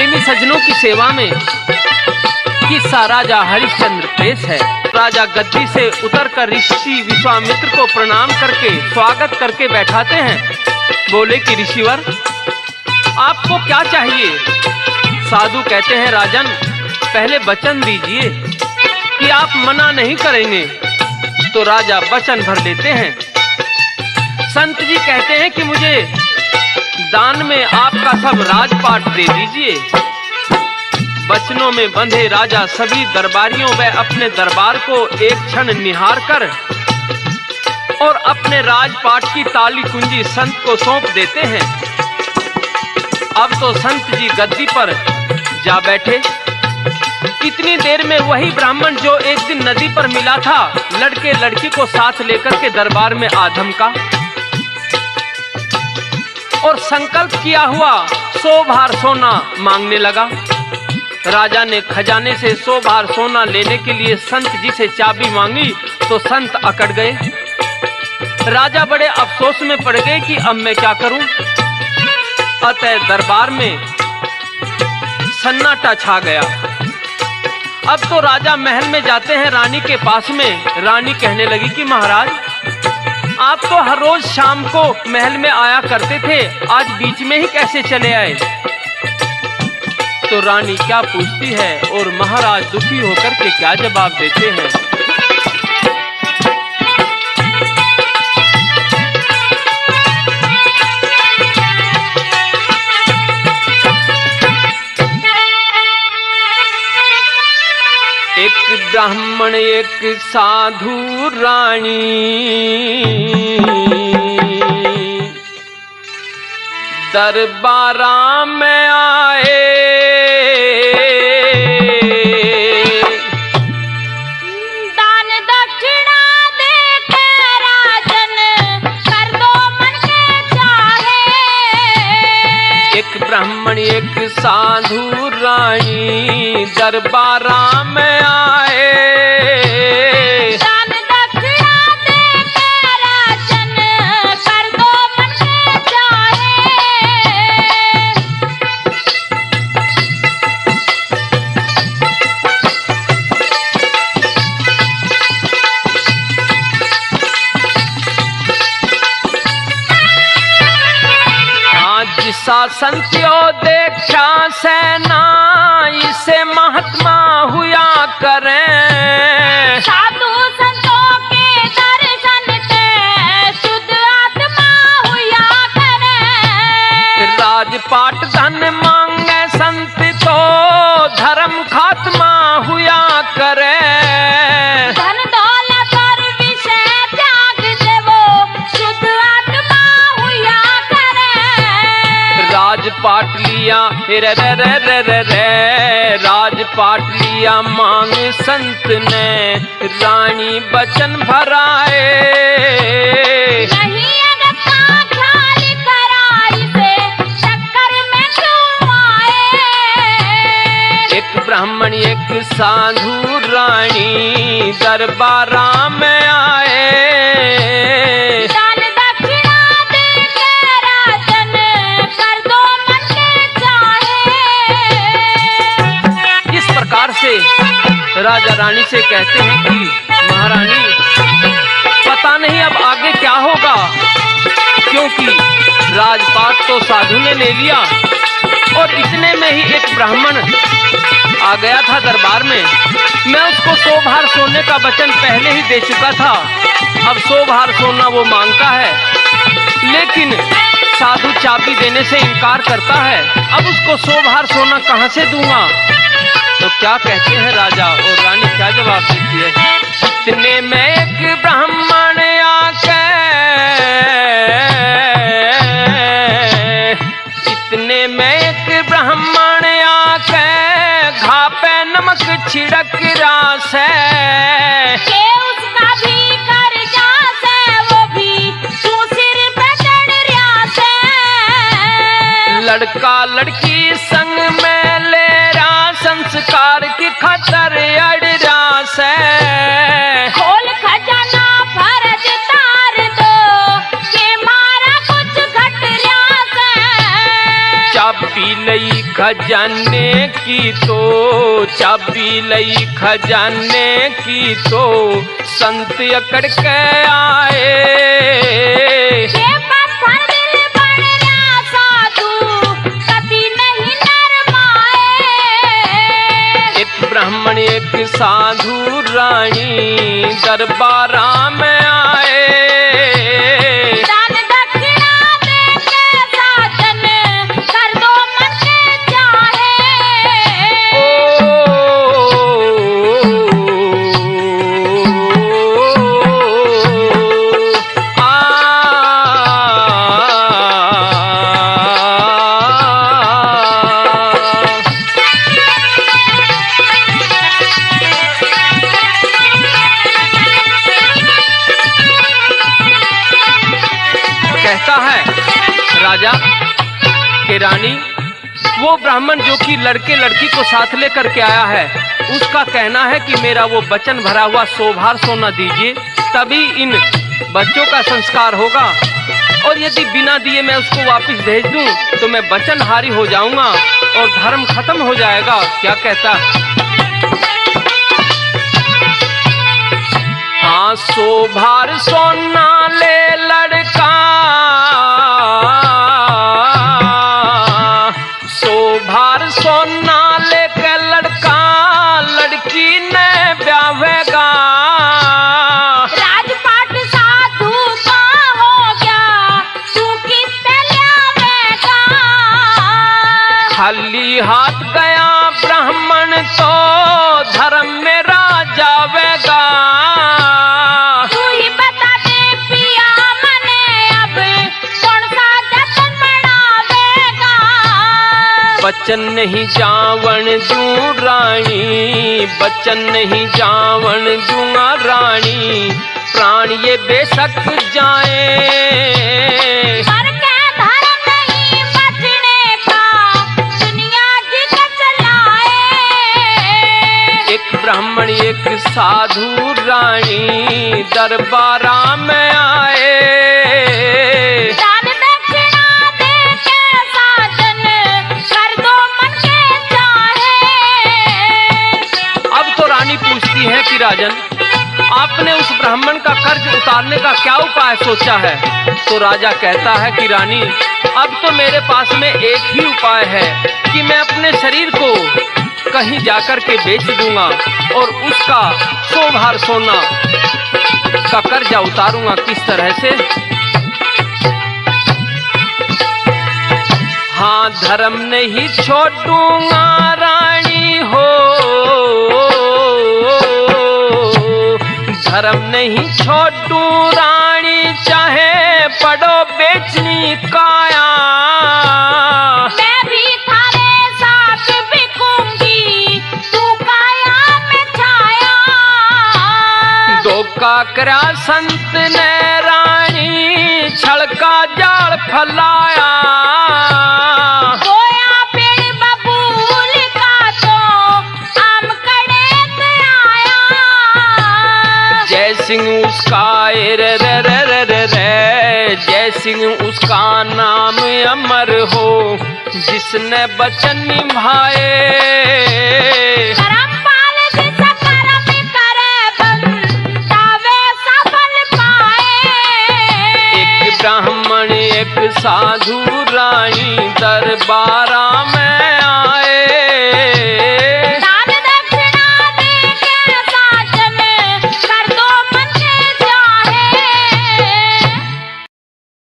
प्रेमी सज्जनों की सेवा में किस्सा राजा हरिश्चंद्र पेश है। राजा गद्दी से उतरकर ऋषि विश्वामित्र को प्रणाम करके स्वागत करके बैठाते हैं। बोले कि ऋषिवर, आपको क्या चाहिए? साधु कहते हैं, राजन, पहले वचन दीजिए कि आप मना नहीं करेंगे। तो राजा वचन भर लेते हैं। संत जी कहते हैं कि मुझे दान में आपका सब राजपाट दे दीजिए। वचनों में बंधे राजा सभी दरबारियों व अपने दरबार को एक क्षण निहार कर और अपने राजपाट की ताली कुंजी संत को सौंप देते हैं। अब तो संत जी गद्दी पर जा बैठे। इतनी देर में वही ब्राह्मण जो एक दिन नदी पर मिला था, लड़के लड़की को साथ लेकर के दरबार में आधम का और संकल्प किया हुआ 100 भार सोना मांगने लगा। राजा ने खजाने से 100 भार सोना लेने के लिए संत जी से चाबी मांगी तो संत अकड़ गए। राजा बड़े अफसोस में पड़ गए कि अब मैं क्या करूं। अतः दरबार में सन्नाटा छा गया। अब तो राजा महल में जाते हैं रानी के पास में। रानी कहने लगी कि महाराज, आप तो हर रोज शाम को महल में आया करते थे, आज बीच में ही कैसे चले आए? तो रानी क्या पूछती है और महाराज दुखी होकर के क्या जवाब देते हैं। एक ब्राह्मण एक साधु रानी, दरबारा में आए। दान दक्षिणा देके राजन कर दो मन के चाहे। एक ब्राह्मण एक साधु रानी दरबारा में आए। दान दक्षिणा देके राजन कर दो मन के चाहे। आज शासन त्यो देखा सेना, इसे महात्मा हुआ करें। साधु संतों के दर्शन से शुद्ध आत्मा हुआ करे। राजपाट धन मांगे संत तो धर्म खात्मा हुआ करे। धन दौलत और विषय त्याग देवो शुद्ध आत्मा हुआ करे। राजपाट लिया रे रे रे रे रे, राजपाट लिया मांग संत ने, रानी बचन भराए। नहीं अगता ख्याल कराई से चक्कर में क्यों आए। एक ब्राह्मण एक साधु रानी दरबारा में आए। दान दक्षिणा देके राजन कर दो मन के चाहे। इस प्रकार से राजा रानी से कहते हैं कि महारानी, पता नहीं अब आगे क्या होगा, क्योंकि राजपाट तो साधु ने ले लिया और इतने में ही एक ब्राह्मण आ गया था दरबार में। मैं उसको 100 भार सोने का वचन पहले ही दे चुका था। अब 100 भार सोना वो मांगता है, लेकिन साधु चाबी देने से इनकार करता है। अब उसको 100 भार सोना कहां से दूंगा? तो क्या कहते हैं राजा और रानी, क्या जवाब देती है। इतने में एक ब्राह्मण आके, इतने में एक ब्राह्मण आके घापे नमक छिड़क रास है। के उसका भी कर जासे, वो भी तू सिर पे चढ़ रियास है। लड़का लड़की संग में ले रहा, संस्कार की खतर अड़ रास है। खोल खजाना फर्ज तार दो, के मारा कुछ घट रियास है। चाबी लई खजाने की तो चाबी लई, खजाने की तो संत अकड़ के आए। ये पत्थर दिल बन रहा साधु कभी नहीं नरमाए। एक ब्राह्मण एक साधु रानी दरबारा में आए। दान दक्षिणा दे के साजन कर दो मन के चाहे। कहता है राजा कि रानी, वो ब्राह्मण जो कि लड़के लड़की को साथ लेकर के आया है, उसका कहना है कि मेरा वो वचन भरा हुआ सोभार सोना दीजिए, तभी इन बच्चों का संस्कार होगा। और यदि बिना दिए मैं उसको वापस भेज दूं तो मैं वचनहारी हो जाऊंगा और धर्म खत्म हो जाएगा। क्या कहता है? हाँ, सोभार सोना ले लड़का, सोभार सोना लेके लड़का लड़की ने ब्याहेगा। राजपाट साधु का हो गया तू किससे लावेगा। खाली हाथ गया ब्राह्मण तो धर्म में जावेगा। तू ही बता दे पिया मने अब कौन सा जतन बढ़ावेगा। बचन नहीं जावन दूं रानी, बचन नहीं जावन दूंगा रानी, प्राण ये बेशक जाए। पर के धर्म नहीं बचने का दुनिया जिद चलाए। एक ब्राह्मण एक साधु रानी दरबारा में आए। दान दक्षिणा दे के साजन कर दो मन के चाहे। अब तो रानी पूछती है कि राजन, आपने उस ब्राह्मण का कर्ज उतारने का क्या उपाय सोचा है? तो राजा कहता है कि रानी, अब तो मेरे पास में एक ही उपाय है कि मैं अपने शरीर को कहीं जाकर के बेच दूंगा और उसका सोभार सोना का कर्जा उतारूंगा। किस तरह से? हाँ, धर्म नहीं छोड़ूंगा रानी हो, धर्म नहीं छोड़ूं रानी, चाहे पड़ो बेचनी काया। मैं भी थारे साथ बिकूंगी तू काया में छाया। धोखा करा संत ने रानी, छल का जाल फैलाया। गोया पेड़ बबूल का तो आम कड़े पे आया। जय सिंह उसका रे रे रे रे रे रे, जय सिंह उसका नाम अमर हो, जिसने वचन निभाए। धर्मपाल जिस कर्म करे बंदावे सफल पाए। एक ब्राह्मण एक साधु रानी दरबारा में